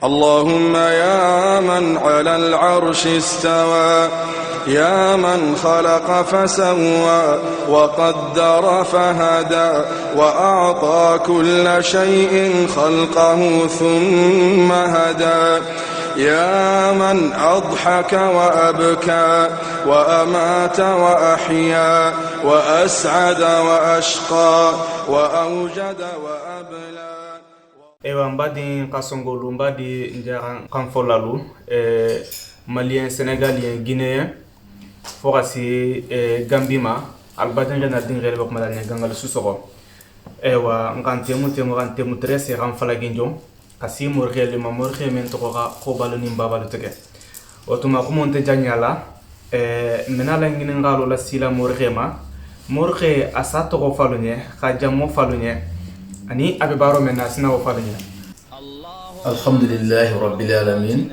اللهم يا من على العرش استوى يا من خلق فسوى وقدر فهدى وأعطى كل شيء خلقه ثم هدى يا من أضحك وأبكى وأمات وأحيا وأسعد وأشقى وأوجد وأبلى. Ewa mbadi kasongolu mbadi njaran kanfolalu malien sénégalien guinéen fogasi gambima albadin jana dingere bok malane gangal susoko ewa ngantemu trese ran falaginjo kasi morgele ma morge men to ko baloni mbaba tege otuma ko monte janyala menala ngine ngalo la sila morge asato ko falunye ka jammo falunye ani abe baro men nasina wo falunye. Alhamdulillahi rabbil alamin.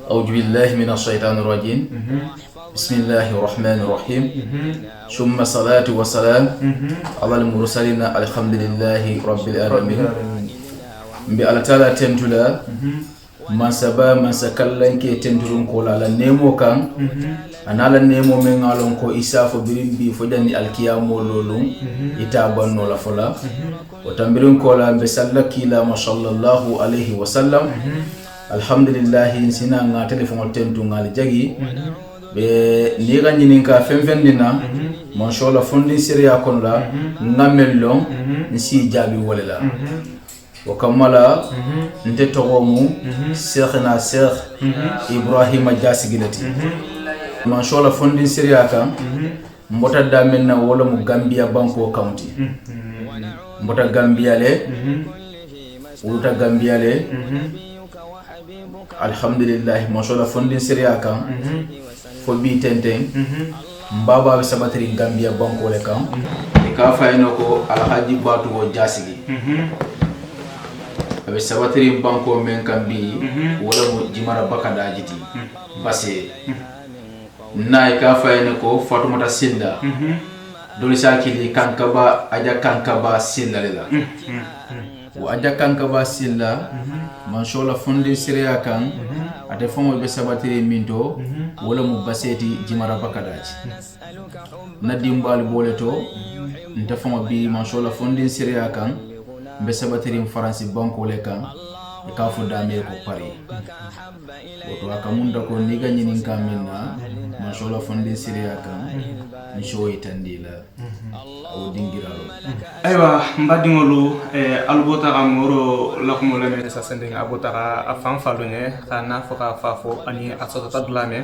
A'udhu billahi minash shaitanir rajim. Bismillahir rahmanir rahim. Summa salatu wassalam ala al-mursalin alhamdulillahi rabbil alamin. Mbi ala taala tentula man sakallanke tentulun ko la nemo kan anala nemo men ngalon ko isafo birimbi fo jani alkiyamo lolum ita banno la fola o tambirin ko la be sallaki la mashallallahu alayhi wa sallam alhamdulillah sina nga telephone tentu ngal jagi be ni ganyi ninka femfendina mashallah fondi siriya kon la ngamello nsi jabi wolela وكملا انت تقوموا شيخنا شيخ ابراهيم جاسيغلتي ما شاء الله فندين سرياكا مبوتا دامنا ولا مو غامبيا بانكو كاونتي مبوتا غامبيا لي ولوتا غامبيا لي الحمد لله ما شاء الله فندين سرياكا فبي تنتين mbaba sabatri gambia banko le kam ka fayno alhaji batu jasigi abe sabatri banko men kambi wala mo jimara bakada jiti base nay ka fayne ko fatumata silla doli sakili kankaba aja kankaba silla lela wa aja kankaba silla man shola fondi siriya kan ate fomo be sabatri minto wala mo baseti jimara bakada ji nadimbal boleto nta fomo bi man shola fondi siriya kan be sabatiri faransi banko le kan e ka fo dame ko pari oto akamunda ko niga nyinin kamina mashola fonde siriya kan ni shoyi tandila o dingiralo aywa mbadingolu albota amoro lakumo le men sa sending abota afan falunye kana foka fafo ani asota dlame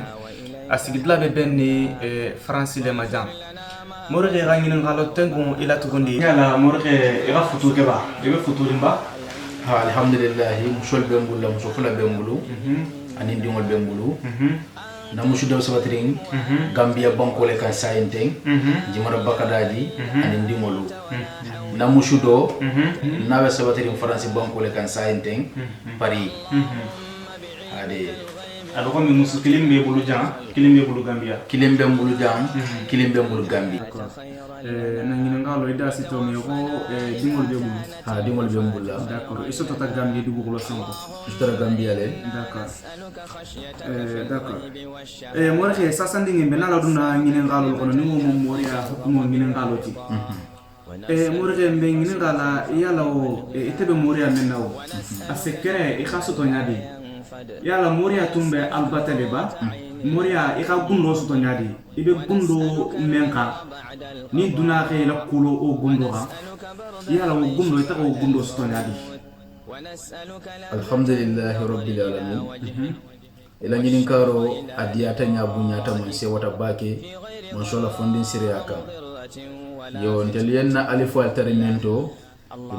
asigidla be benni faransi le majam morge rangin ngalo tengu ila tukundi yala morge ira futu keba ebe futu limba alhamdulillah mushol bembulu musofula bembulu ani ndingol bembulu na mushu daw sabatring gambia banko le kan sayenteng jimara bakadaji ani ndingolu na mushu do nawe sabatring faransi banko le kan sayenteng paris ade alors comme musu kilimbe bulu gambia kilimbe bulu gambia na ngina ngalo ida sito mi ko dingol be bulu dingol be bulu d'accord iso to ta gambia du bugo sonko istara gambia le d'accord mo re sa sandingi benala duna ngina ngalo ko ni mo moria hukumo ngina ngalo ti mo re mbe ngina ngala yala o itebe moria menawo asekere ikhaso to nyadi yala moria tumbe albatale ba moria ika gundo soto nyadi ibe gundo menka ni duna ke la kulo o gundo ha yala o gundo ita o gundo soto nyadi alhamdulillah rabbil alamin ila ngin karo adiyata nyabunyata mon se wata bake mon shola fondin siriyaka yo ndelienna alifu altarimento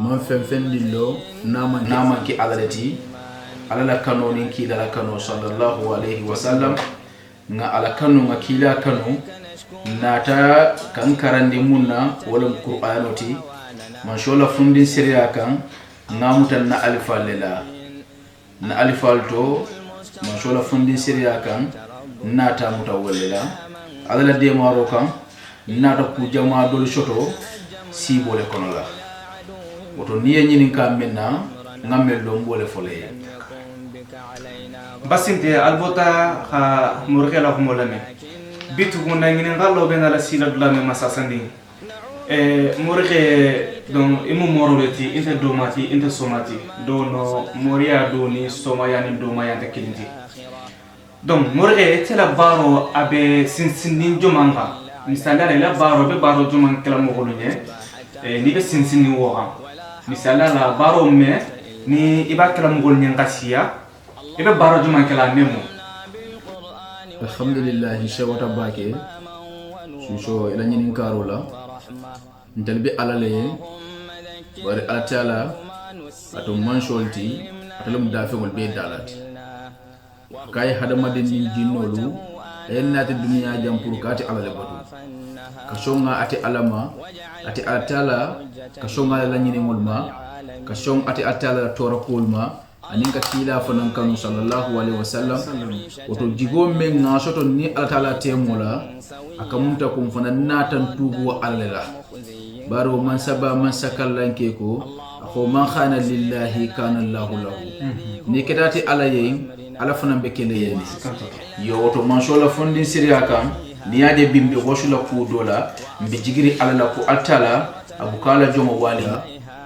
man femfendillo nama ki alalati alala kano ni kila la kano sallallahu alaihi wasallam nga ala kano nga kila kano nata kan karandi munna wala qur'anoti man shola fundin siriya kan ngamutan na alifallela na alifalto man shola fundin siriya kan nata mutawallela alala de maro kan nata ku jama dol shoto si bole kono la woto niye nyinin ka menna ngamel do mbole fole basinte albota ha murke la humolame bitu guna ngine ngallo be na la sila dulame masasandi murke don imu moroleti inte domati inte somati do no moria do ni somaya ni domaya ta kilinti donc murke tela baro abe sinsinin jomanga misala la baro be baro joman kala mo golunye ni be sinsinin wo misala la baro me ni iba kala mo golunye ngasiya ibe baro joman kala nemo alhamdulillah shawata bake sho ila nyinin karola ndalbe alale bari atala ato mansholti atalum dafegol be dalat kay hadamadin ni jinnolu enati dunya jam pour kati alale batu kashonga ati alama ati atala kashonga la nyinin molma kashong ati atala torakolma aninka kila fanan kanu sallallahu alaihi wasallam oto jigo men nga soto ni altala temola akamunta kum fanan natan tubu alala baro man saba man sakallanke ko ko man khana lillahi kana allah lahu ni kedati alaye ala fanan be kele yeni yo oto man shola fondin siriya kam ni ade bimbe wosula ku dola mbi jigiri alala ko altala abukala jomo wali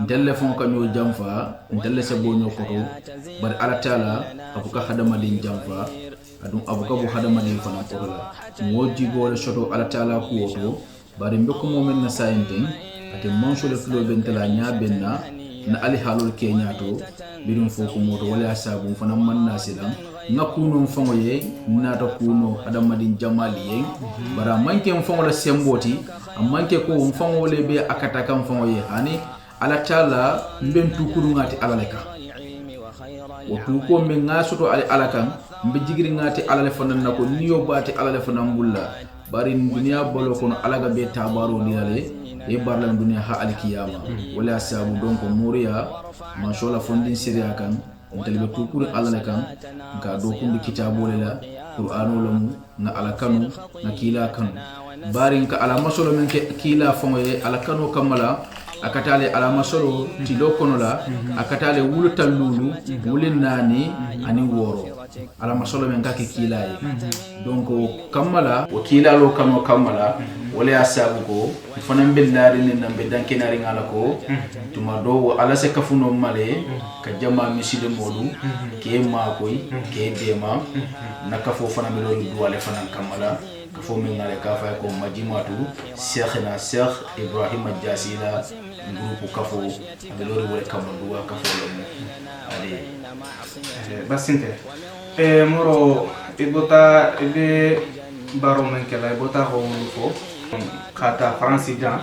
ndelle fon ka ñoo jamfa ndelle se bo ñoo koto bar ala taala abuka hadama din jamfa adum abuka bu hadama din fana koto la moji gole shoto ala taala ku woto bari mbeko momen na sayente ate manso le flo bentala nya benna na ali halul kenyato birum foko moto wala sabu fana manna silam ngakuno mfango ye nata kuno hadama din jamali ye bara manke mfango la semboti amanke ko mfango le be akataka mfango ye hani ala taala mbentu kurungati alaleka wotu ko men ngasoto ali alakan mbe jigiri ngati alale fanan nako niyo bati alale fanan bulla bari dunya bolo kono alaga be tabaro dilale e barlam dunya ha alkiyama wala sabu donc moriya mashola fondin siriya kan ontelbe tukuru alale kan ka do kundu kitabole la qur'anu lamu na alakanu na kila kanu bari ka ala masolo men kila fongoye alakanu kamala akatale alama solo tilo kono la akatale wulu talulu wulin nani ani woro alama solo men kake kilaye donc kamala wakila lo kano kamala wala asabu ko fanan billari ni nambe dankenari ngala ko tuma do ala se kafuno male ka jama misile modu ke makoy ke dema nakafo fanan be do wala fanan kamala kafo men ngale ka fa ko majimatu cheikhna cheikh ibrahim jasila groupe kafo belori wala kamandua kafo lamu ali basinte moro ibota ebe baro men kala ibota ko fo kata france jan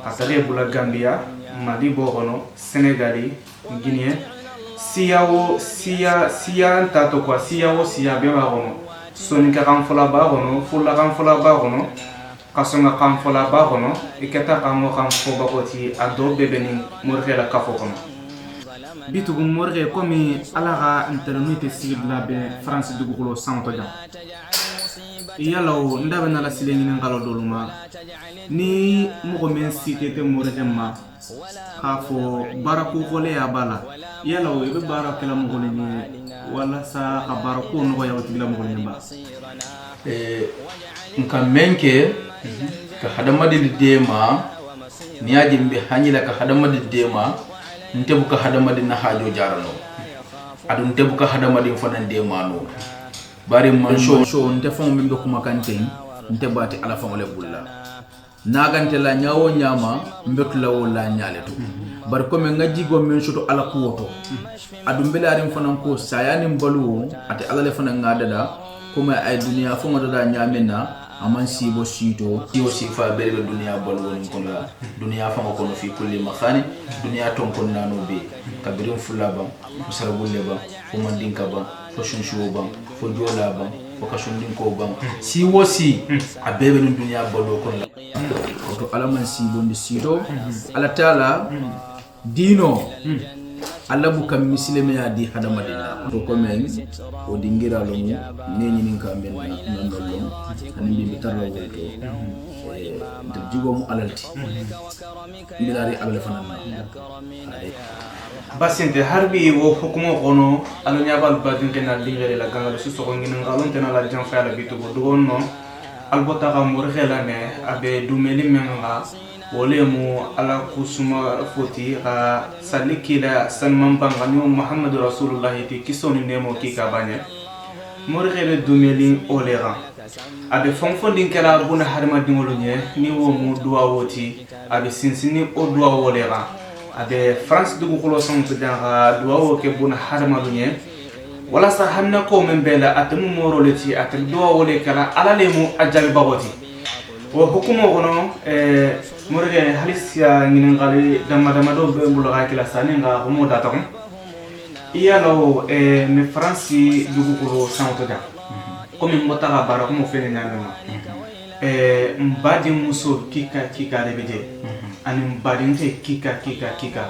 kata bula gambia mali bohono senegali guinée siya tato kwa siya be barono sonika kan fola barono fulla kan fola barono kasonga kan fola barono ikata kan mo kan fo bakoti ado bebeni morge la kafo kono bitugu morge komi alaga internet sigla be france dugulo santo jam yalaw ndabe na la sileni ngalo doluma ni mo men cité te morge ma khafo baraku gole ya bala yalaw be barakela mo gole ni wala sa baraku no ya wutila mo gole ba nka menke ka hadamadi dema niaji mbe hanyila ka hadamadi dema ntebu ka hadamadi na hajo jarano adu ntebu ka hadamadi fanan dema no bari man show nte fon mbe kuma kante nte bati ala fon le bulla nagante la nyaawo nyama mbetu la wala nyaale to bar ko men ngaji go men shoto ala kuwoto adu mbelarim fanan ko sayani mbalu ate ala le fanan ngadada kuma ay dunya fo ngoda nyamena aman sibo sito tiyo sifa bere dunya balwo ni kono dunya fa ko no fi kulli makhani dunya ton kon nano be kabirin fulaba musarabulle ba fo mandinka ba fo shunshuwo ba fo jola ba fo kashundin ko ba si wosi abebe no dunya balwo kono to alaman sibo ndi sito ala taala dino alla buka misileme ya di hadamadina to komen o dingira lo mu ne nyinin ka men na ndollo ani bi tarlo to jigo mu alalti milari alal fanan basinte harbi wo hukumo kono alo nyabal badin kena lingere la gangalo su so ngin ngalon tena la jam fa la bitu go donno albota ka mur khelane abe dumeli menga wole mu ala kusuma foti ha salikila sanman bangani muhammadu rasulullah ti kisoni nemo ki ka banye mur khele dumeli olera abe fonfondin kala buna harma dingolo nye ni wo mu duwa woti abe sinsini o duwa wolera abe France dugu kolo son tedanga duwa wo ke buna harma dunye wala sa hanna ko men bela atamu moro leti atam duwa wole kala alale mu ajabi baboti wo hukumo gono murge halisia ngin ngali dama do be mbulu ga kila saninga humo datam iyalo me France dugu kolo son tedanga comme mbotara bara ko mo fene nyamema mbadi muso kika rebede ani mbadi nte kika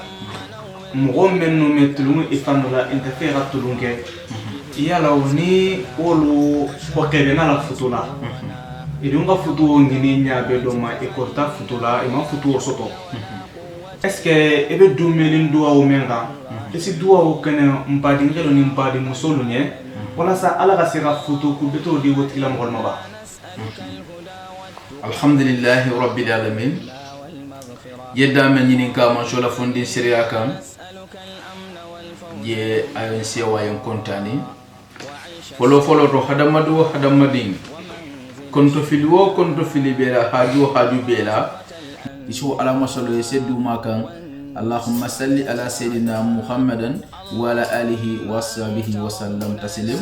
mo menno metulum ifanula interfera tulunge yala woni olu kokebe na la futula idunga futu ngini nyabe do ma ikorta futula ima futu soto est-ce que ebe dumelin duwa o menga esi duwa o kene mbadi ngelo ni mbadi muso lunye wala sa ala ga sira futu ku beto di wotila mo golma ba alhamdulillah rabbil alamin yedda men nyinin ka ma shola fondi siriya kan ye ayon sewa yon kontani folo to hadamadin konto fili bela haju bela isu ala masalo seddu makan allahumma salli ala sayidina muhammadan wa ala alihi wa sahbihi wa sallam taslim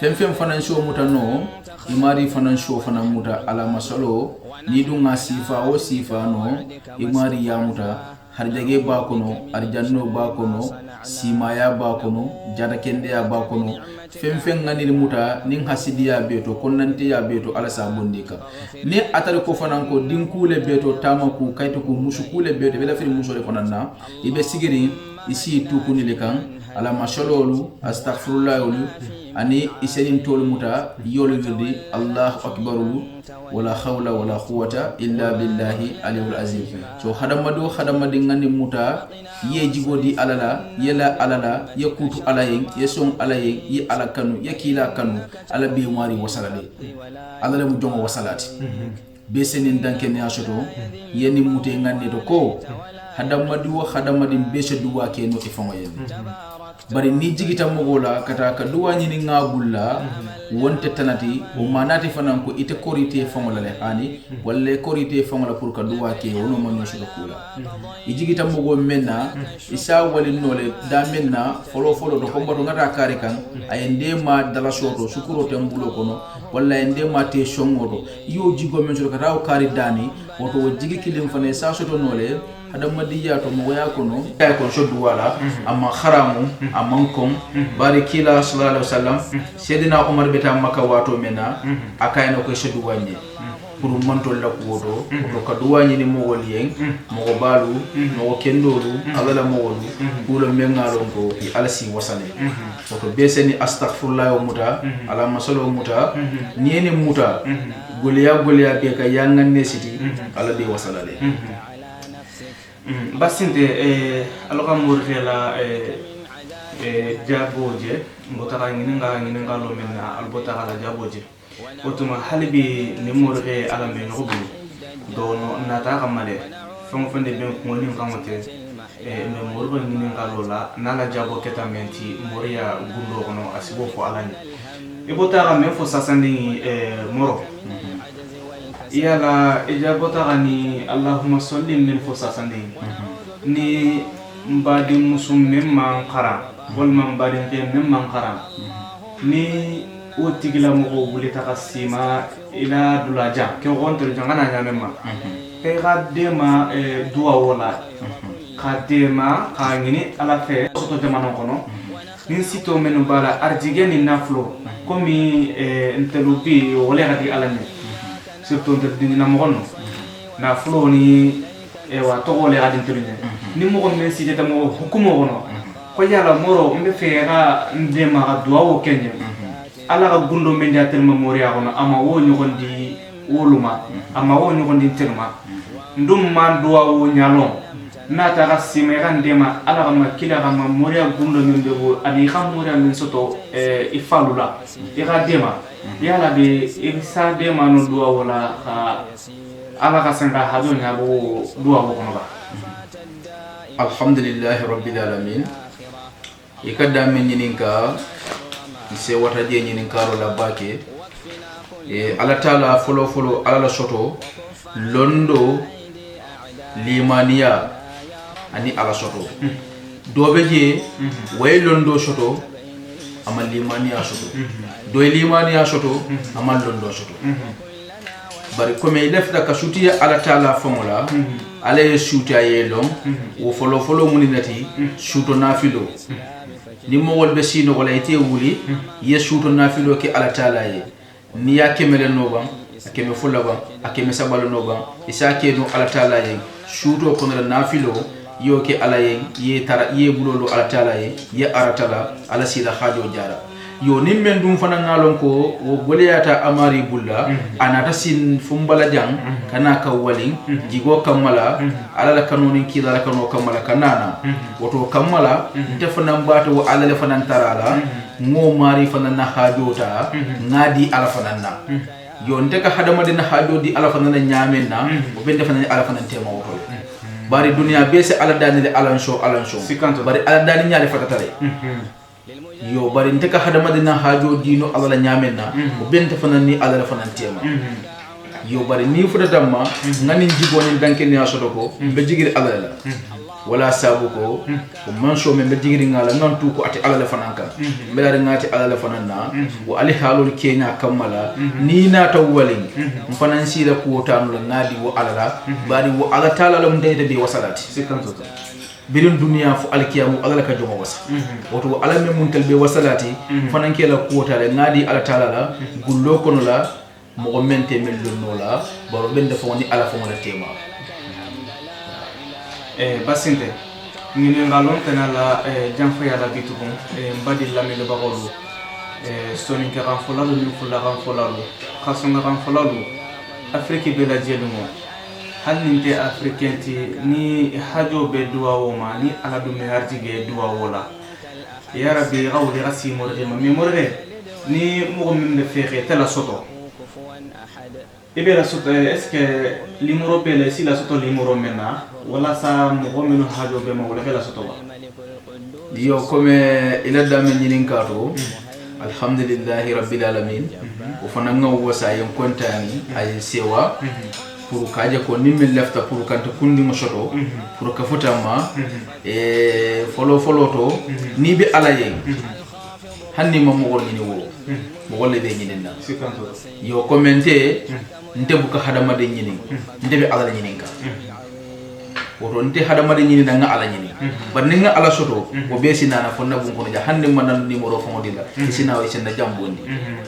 fem fanan show mutano imari fanan show fanan muta ala masalo ni dunga sifa o sifa no imari ya muta harjage ba kono arjanno ba kono simaya ba kono jada kende ya ba kono fem ngani muta nin hasidiya beto konnante ya beto ala sa bondika ni atare ko fanan ko dinkule beto tamaku kayto ko musukule beto bela firi musore fananna ibe sigiri isi tukuni lekan ala mashalolu astaghfirullah ani isenin tol muta yolo wirdi allahu akbarulu wala hawla wala quwwata illa billahi aliyul azim so hadamadi ngani muta ye jigodi alala yela alala yakutu alayen yeson alayen yi alakanu yakila kanu ala bi mari wasalale alala mu jongo wasalati be senin danken ya soto yeni mute ngani to ko hadamadi beshe duwa ke no ifango yen bari ni jigita mogola kata ka duwa nyini ngabulla wonte tanati o manati fanan ko ite korite fangola le hani walle korite fangola pour ka duwa ke wono manyo shudo kula i jigita mogo menna isa wali nole da menna folo do ko mboto ngata kare kan ay ndema dala soto sukuro tembulo kono walla ndema te shongodo yo jigo men shudo kata o kari dani woto o jigi kilim fane sa soto nole hadamadiya to mo ya kono kay ko shoddu wala amma kharamu amankom barikila sallallahu alaihi wasallam sedina umar beta makka wato mena akayno ko shoddu wanye pour montol la ko do ka duwani ni mo wolien mo balu mo kendolu alala mo wolu pour mengalo ko alasi wasale to beseni astaghfirullah wa muta ala masalo muta niene muta goliya be ka yangan ne siti ala de wasalale basinte aloka murkhela jaboje mbotara nginga lo menna albotara la jaboje otuma halibi ni murkhe ala men rubu dono nata kamale fonde ben ko ni ngamote me murgo nginga lo la nala jabo ketamenti moria gundo kono asibo fo alani ibotara men fo sasandi moro yala ijabota gani allahumma salli min fusasani ni mbadi musum memman qara wal man mbadi memman qara ni otigila mo wuli takasima ila dulaja ke gonto jangana nyamema e gadema duwa wala kadema kangini ala fe soto jamano kono nin sito menu bala arjigeni naflo komi entelubi wala gadi alane surtout dina mogono na flo ni wa togole gadin tuline ni mo men site tamo hukumo gono ko yala moro mbe fera ndema ga duwa o kenya ala ga gundo men ya telma moria gono ama wo nyogondi woluma ama wo nyogondi terma ndum man duwa wo nyalon na ta rasime ran dema ala ga makila ga memoria gundo min de wo ani ga memoria min soto ifalula ira dema yala be irisa dema no duwa wala ala ga sanga hado nya bo duwa wo kono ba alhamdulillahi rabbil alamin ikadda men nyininka se wata je nyininka ro la bake ala taala folo ala la soto londo limaniya ani ala soto dobe je way londo soto ama limaniya soto do limaniya soto ama londo soto bari comme lefta ka shutiya ala taala famola ala ye shuta yelom wo folo muninati shuto nafilo ni mo wolbe sino wala ite wuli ye shuto nafilo ke ala taala ye ni ya kemele no bam akeme fulla bam akeme sabalo no bam isa ke no ala taala ye shuto kono la nafilo yo ke ala ye tara ye bulolo ala taala ye aratala ala sila hajo jara yo nim men dum fana ngalon ko wo goliyata amari bulla anata sin fumbala jang kana ka walin jigo kamala ala la kanonin kila la kano kamala kanana woto kamala nte fana mbata wo ala le fana tarala ngo mari fana na hajota ngadi ala fana na yo nte ka hadama dina hajo di ala fana nyamenna o bende fana ala fana tema woto bari dunia bese ala dani le alan show bari ala dani nyaale fatatare yo bari nte ka hadama dina hajo dino ala la nyamenna o bende fana ni ala la fana tema yo bari ni fuda damma ngani jiboni danke ni asoto ko be jigiri ala la wala sabu ko ko manso men be jigiri ngala non tu ko ati ala la fananka mbela ngati ala la fananna wo ali halul kenya kamala ni na tawwalin fanan sila ko tanu la ngadi wo ala la bari wo ala taala la mudayta be wasalati sikanto birin duniya fu alkiyamu ala la ka jomo wasa woto ala men mun kalbe wasalati fanan ke la ko taala ngadi ala taala la gullo kono la mo mente mel no la baro bende fo ni ala fo mo la tema basinte ngine ngalon tenala janfa ya la bitubon mbadi lamele bagolu soni ka ranfolalo ni fulla ranfolalo khasonga ranfolalo afrique be la jelumo haninte africainti ni hajo be duwa woma ni ala dum hartige duwa wola ya rabbi gawli rasi morge ma memorge ni mo min fexé tela soto ebe la soto est-ce que limoro be la si la soto limoro mena wala sa mo meno hajo be ma wala la soto ba yo comme ila dame nyinin kato alhamdulillahi rabbil alamin o fana ngaw wasa yon kontani ay sewa pour kaje ko nimmi lefta pour kanta kundi mo soto pour ka fotama folo to ni bi alaye hanni mo gol ni wo mo gol be nyinin na yo commenter nte buka hadama de nyinin nte be ala nyinin ka woto nte hadama de nyinin nga ala nyinin bar ni nga ala soto o be sinana fonna bun ko ja hande man nan numéro fo dilla sina way sen jambondi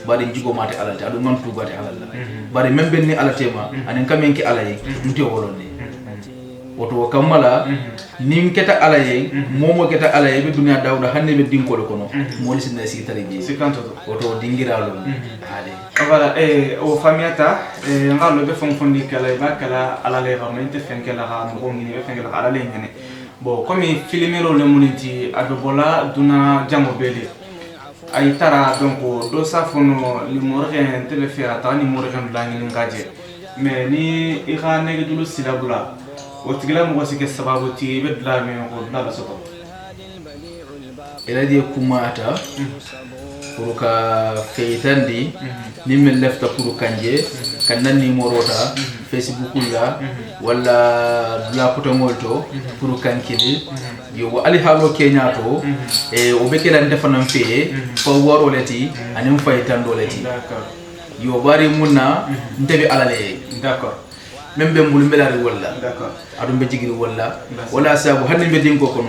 bari jigo mate ala ta adu man tubate ala la bari membe ni ala tema anen kamen ki ala yi nte wolonde woto kamala nim keta ala yi momo keta ala yi be dunya dawda hande be dinko do kono mo li sinna si tari ji woto dingiralo ade voilà o famiata ngalo be fonfondi kala ba kala ala le vraiment fenkela ga mo ngi be fenkela ala le ngene bon comme filmero le muniti adobola duna jambo bele ay tara donc do safono li morgen tele fera tani morgen langi ngaje mais ni ira negi dulu silabula o tigla mo wasike sababu ti be dla me ko dla soto ila di kumata pour ka feitandi nimme lefta pour kanje kannan numéro ta facebook la wala la poto molto pour kankili yo ali halo kenya to o be kala defanam fe ko woro leti anim faytando leti d'accord yo bari munna ntebi alale d'accord même be mbul melari wala d'accord adum be jigiri wala sabu hanne be dinko kono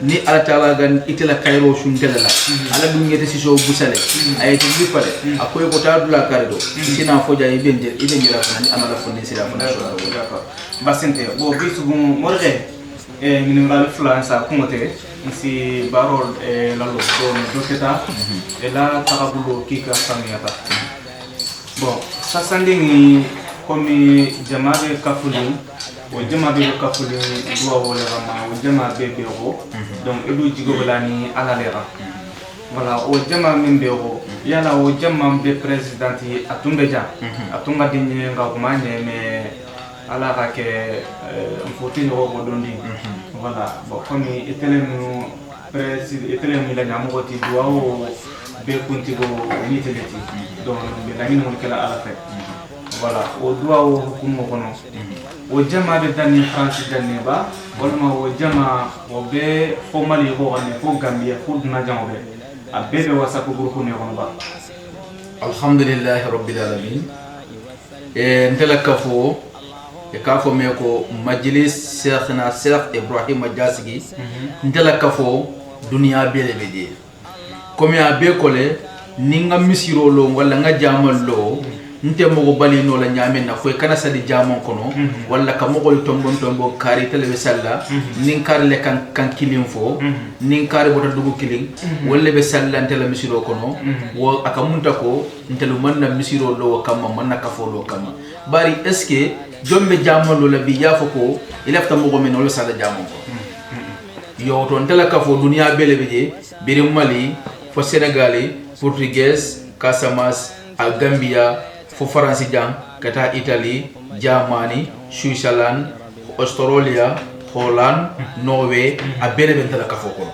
ni ala taala gan itela kayro shuntela la ala dum ngete siso busale ay to bi pare akoy ko taadula kardo sina foja e benje la fana ni amala fonni sira fana d'accord basinte bo bisu morge min ngal influencer kumote si barol lalo do keta la tarabulo kika famiyata bon sa sandingi komi jama be kafuli o jama be kafuli duwa wala ma o jama be be go donc edu jigo balani ala lera voilà o jama min be go yala o jama be president atumbe ja atunga dinye nga kuma me ala ka ke mfoti no go dondi voilà bon komi etele no president etele mi la nyamu ti duwa o be kunti go ni teleti donc be la min mo kala ala fe voilà o duwa o hukumu kono o jama be dani France dani ba wala o jama o be fo mali ko gane fo Gambia fo duna jambe abebe wasa ko groupe ne kono ba alhamdulillah rabbil alamin ntela kafo e kafo me ko majlis cheikhna Cheikh Ibrahim Diassigi ntela kafo dunia bele beje comme ya be kole ninga misiro lo wala nga jamal lo nte mo bali no la nyame na fo kana sadi jamon kono wala ka mo gol tombo kari tele be salla nin kar le kan kilim fo nin kar bota dugu kilim wala be salla nte la misiro kono wo akamunta ko nte lu manna misiro lo kama manna ka fo lo kama bari est ce que jombe jamon lo la bi ya fo ko ilafta mo go men lo salla jamon ko yo to ntela ka fo dunia bele beje birim Mali fo Sénégalais portugais Casamance a Gambia fo France jang kata Italie Germany Switzerland Australia Holland Norway a bele bentala kafo ko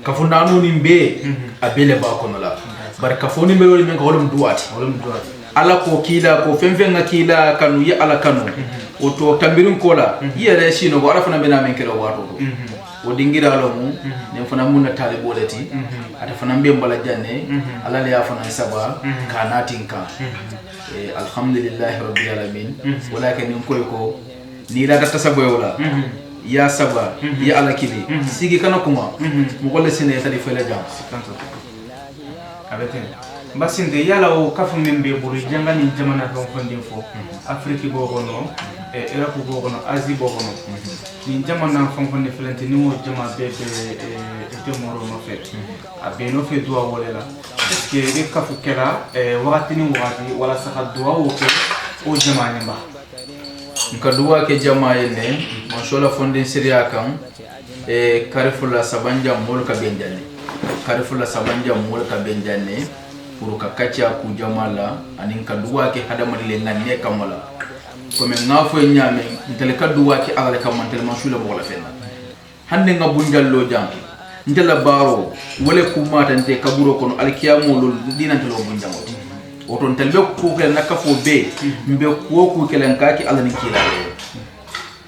kafo nanu nimbe a bele ba ko la bar kafo ni melo men ko holum duati ala ko kila ko femfenga kila kanu ya ala kanu o to tambirin kola yere sino go ara fana bena men kero wato o dingira lo mu ne fana mun na talibolati ata fana mbe mbala janne ala le ya fana saba kanatinka alhamdulillah rabbil alamin walakin koy ko ni la data sabo wala ya saba ya ala kili sigi kana kuma mu golle sine tali fele jam abete basinde yala o kafu membe buru janga ni jamana don fonde fo afrique bo gono Europe bo gono Asie bo gono ni jamana fonde flente ni mo jama bebe te moro no fe abe no fe duwa wolela est-ce que be kafu kala wakati ni wakati wala saka duwa o ke o jama ni ba nka duwa ke jama yene mashola fonde siria kan karifula sabanja mol ka benjane karifula sabanja mol ka benjane pour ka kacha ku jamala anin ka duwa ke hadama le nganne kamala comme ngafo nyame ntele ka duwa ke ala kamantel mashula bola fenna hande nga bunjallo jam ntela baro wala ku matante kaburo kono alkiyamo lol dinantelo bunjamoti oton telbe ku ke nakafo be mbe ku kelen kaki ala ni kila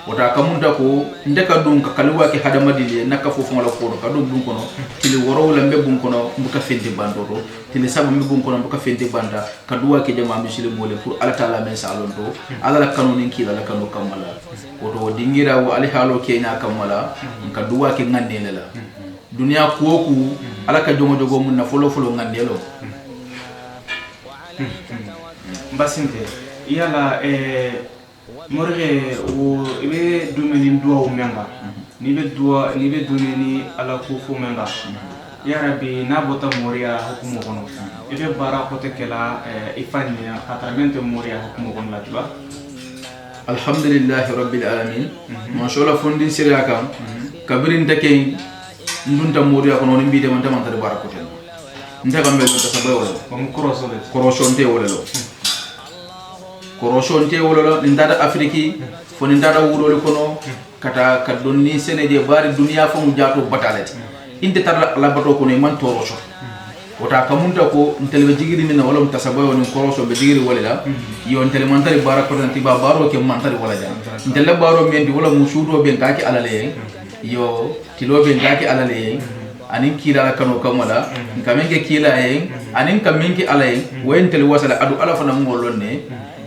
wata kamunta ko ndeka dun ka kalwa ke hadama dile nakafo fon la ko ka dun bun kono tili woro la mbe bun kono mbuka fendi bandoto tili sabu mbe bun kono mbuka fendi banda ka duwa ke jama misile mole pour ala taala men salonto ala la kanoni kila la kanu kamala woto dingira wo ali halo kenya kamala ka duwa ke ngande la dunia kuoku ala ka jogo jogo mun na folo ngandelo basinte yala morge o ibe dumeni duwa umenga ni be dumeni ala kufu menga ya rabbi na bota moria hukumu kono ibe bara kote kala ifani atramente moria hukumu kono latiba alhamdulillah rabbil alamin ma sha Allah fondin siriya kam kabirin take ndunta moria kono ni mbide man tamanta bara kote ndaka mbel to sabayo on korosonte wolelo koroshonte wolola ndada afriki foni ndada wurole kono kata kadonni seneje bari dunia fa mu jato batalati inte tar la bato kono man torosho wota kamunta ko ntelbe jigiri ni wala mutasabayo ni korosho be jigiri wala yo ntel mantari barako tanti ba baro ke mantari wala ja ntel baro mendi wala mushudo be ngaki alale yo tilo be ngaki alale anin kila kano kamala kamenge kila anin kamengi alay wentel wasala adu ala fana ngolonne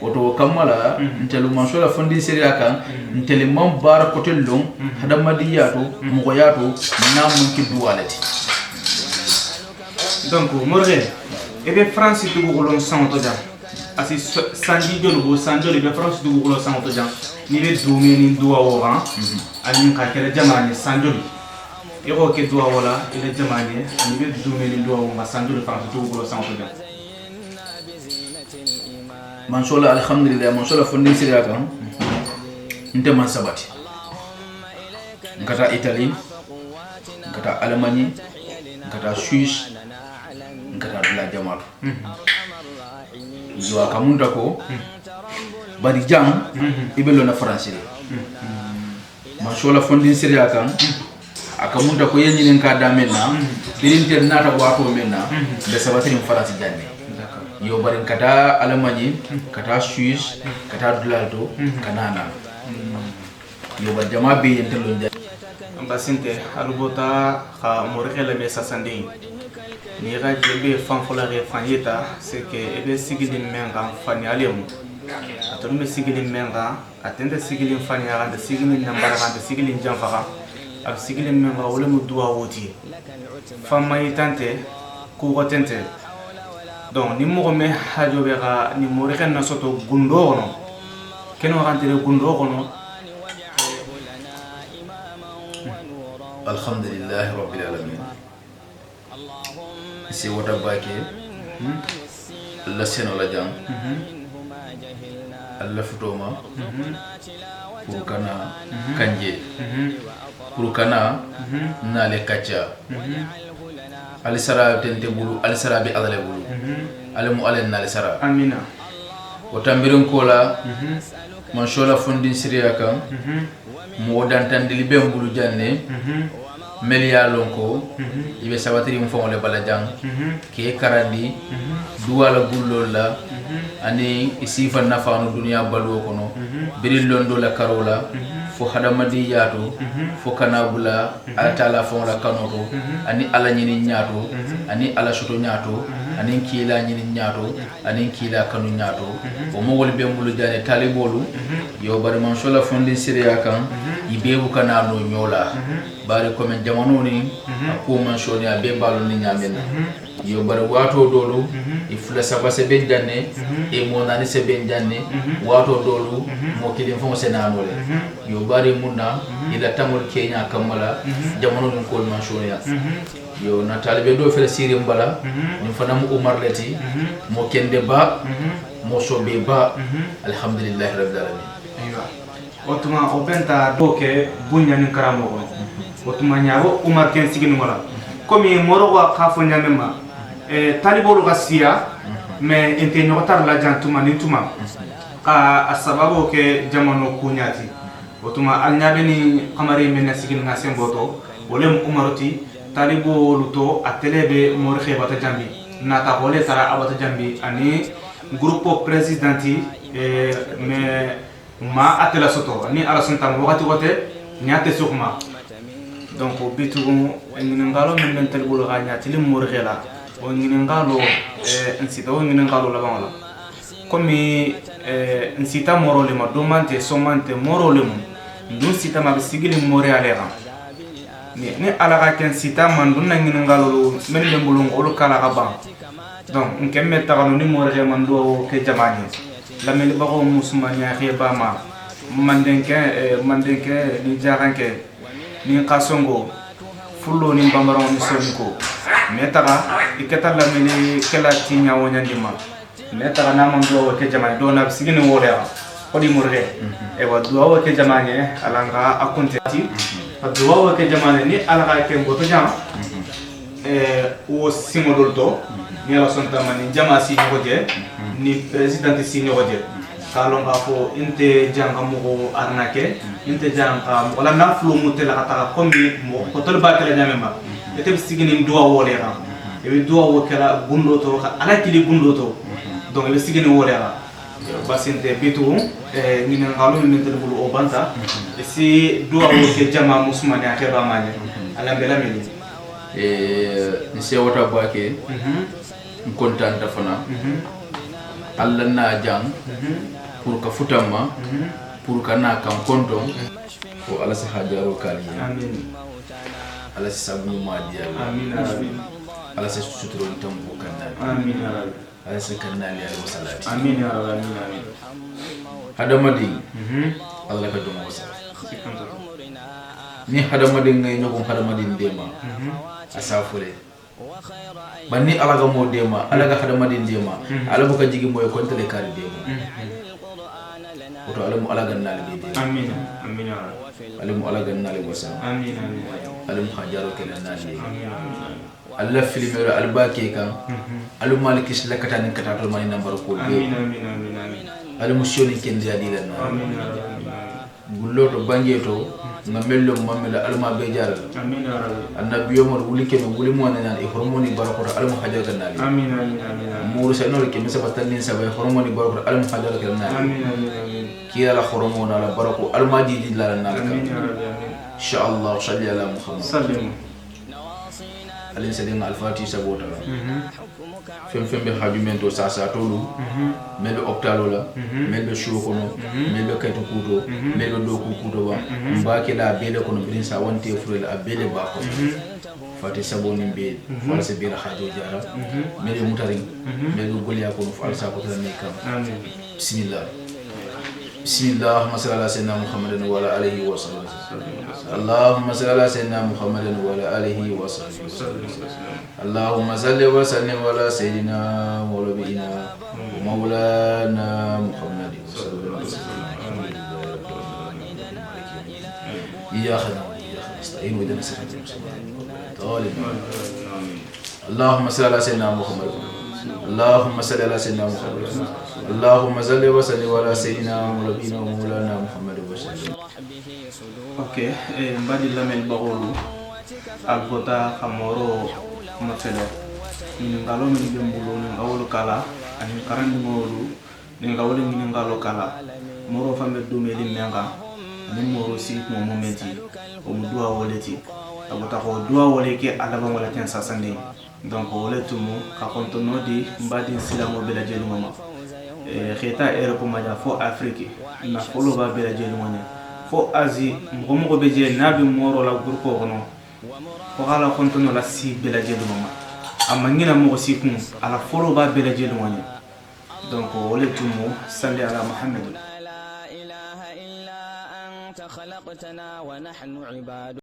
oto kamala ntelu mansola fondi seria kan ntele mam bar kotel long hadamadiyato mogoyato nam ki dualati donc morge ebe France du golon santo jam asi sandi jolo bo sandole be France du golon santo jam ni be domeni duwa wora anin ka kele jamani sandole ego ke duwa wala ile jamani ni be domeni duwa wora sandole France du golon santo jam man shola alhamdulillah man shola fondin siriya kan nte man sabati nkata Italie nkata Allemagne nkata Suisse nkata dula jamal yo akamunta ko bari jang ibelo na France man shola fondin siriya kan akamunta ko yenyi ka damena birinter nata wato menna be sabati France janne yo bari kata Allemagne kata Suisse kata dulado kanana yo ba jama be yentelo ambasinte alubota kha morikela be sasandi ni ga jebe fanfola re fanyeta c'est que ebe sigili menga fani alemu atolu be sigili menga atende sigili fani ara de sigili nambara kan de sigili jamfaka ab sigili menga wala mu duwa woti fama yitante ku gotente donc ni mo me hajo be ga ni morikela na soto gundo ono keno rantere gundo ono alhamdulillah rabbil alamin si wata bake Allah seno la jang Allah futoma pour kana kanje pour kana nale kacha ali sara tente bulu ali sara bi adale bulu ali mu alen nale sara amina wotambiron kola man shola fondin siriya kan mo dantandili be mbulu janne melia lonko ibe sabatiri mo fongole bala jang ke karandi duwala gullola ani isifa nafanu dunya balwo kono biril londo la karola fo hadamadi yato fo kanabula altala fongola kanoto ani ala nyini nyato ani ala shoto nyato ani kila nyini nyato ani kila kanu nyato o mo wol be mbulu jane talibolu yo bari man shola fondin siriya kan ibebu kana no nyola bari ko men jamano ni ko man shoni abe balu ni nyamena yo bari wato dolu ifula sabase ben janne e mo nani se ben janne wato dolu mo kidin fo senanole yo bari munna ila tamul kenya kamala jamano ni ko man shoni yo na talibe do fele siri mbala ni fanam umar leti mo kende ba mo sobe ba alhamdulillah rabbil alamin aywa otuma obenta doke bunya ni karamo ko otuma nyaabo umar ken sigini wala komi moro wa khafo nyamema talibolu gasia mais inte nyotar la jantuma ni tuma ka asababu ke jamano kunyati otuma alnyabe ni kamari men sigini ngasen boto wolem umaroti talibolu to atelebe mor khebata jambi nata hole tara abata jambi ani groupe presidenti mais ma atela soto ni ala suntam wakati wote nyate sukma donc bitu ngalo men tel bulu ga nyati lim murghela o ngalo nsita o ngalo la bangala komi nsita moro le ma domante somante moro le mun dun sita ma bisigili more alera ni ala ga ken sita man dun ngalo men le bulu ngolo kala ga ban donc nkemme tagano ni morghe man do ke jamani la mel bago musmania khiba ma mandenke ni jaranke ni kasongo fullo ni bambaron ni soniko metaga ikata la mel kala tinya wonyandima metaga na man do ke jamani do na sigini wolea odi morghe e wa do ke jamani alanga akontati do ke jamani ni alanga ke ngoto jam o simodolto ni ala sonta mani jama si nyoje ni president si nyoje kalon afo inte janga mo arnake inte janga wala na flu mutela kata kombi mo hotol batela nyamema ete sigini duwa wolera e duwa wokela gundo to ala kili gundo to donc le sigini wolera basinte bitu ni ngalo ni tel bulu obanta e si duwa woke jama musmani akeba mane ala bela meli ni se wata bake kontan tafana alla na jang pour ka futama pour ka na kan konto ko ala sa hajaro kali amin ala sa sabu ma dia amin amin ala sa suturo tambo kanna amin ya rabbi ala sa kanna ya rabbi salati amin ya rabbi amin hadamadi alla ka dum wasa ni hadamadi ngay ñoko hadamadi ndema asafure banni ala ga mo dema ala ga hadama din dema ala buka jigi moy ko tele kar dema oto ala mu ala ga nal be dema amin amin ala mu ala ga nal wasa amin amin ala mu hajaro kala nal alla filimero albake kan alu malikis lakata nin kata to mani number ko amin amin amin amin ala mu shoni ken jadi lan amin gullo to bangi to ngamello mamela alma be jaral amin annabiyo mo wuli ke wuli mo nan e hormoni barako alma hajar kan nali amin amin amin muru sanol ke misa batanin sabay hormoni barako alma hajar kan nali amin amin amin kira la hormoni ala barako alma jidi la nali amin insha Allah salli ala muhammad sallim alin sadin alfati sabota fem be hajumento sasa tolu mel oktalo la mel be shukono mel be kayto kuto mel be do kuto ba mbake la bele kono bin sa wonte furel a bele ba ko fati saboni be wala se be hajo jara mel mutari mel golya kono fa sa ko tan ne kam amin bismillah Bismillah salli ala sayyidina Muhammadin wa ala alihi wa sallam. Allahumma salli ala sayyidina Muhammadin wa ala alihi wa sallam. Allahumma salli wa sallim ala sayyidina wa nabiyina wa maulana Muhammadin sallallahu alaihi wasallam. Iyyaka na'budu wa iyyaka nasta'in wa ihdinas siratal mustaqim. Allahumma salli ala sayyidina Muhammadin اللهم صل على سيدنا محمد اللهم صل وسلم على سيدنا ونبينا ومولانا محمد وسلم ok mbadi lamel bagolu albota kamoro matele ni ngalo mi bembulo ni ngawlo kala ani karandi molu ni ngawlo ni ngalo kala moro fambe do meli menga ni moro si mo momenti o mu duwa woleti abota ko duwa woleke alaba wala ten sasande donc wala tumu ka kontono di mbadi silamo bela jelu mama kheta europe maja fo afrique na folo ba bela jelu mane fo asie ngomo be je nabi moro la gurko kono ko hala kontono la si bela jelu mama amangina mo si kun ala folo ba bela jelu mane donc wala tumu salli ala muhammad la ilaha illa anta khalaqtana wa nahnu ibadu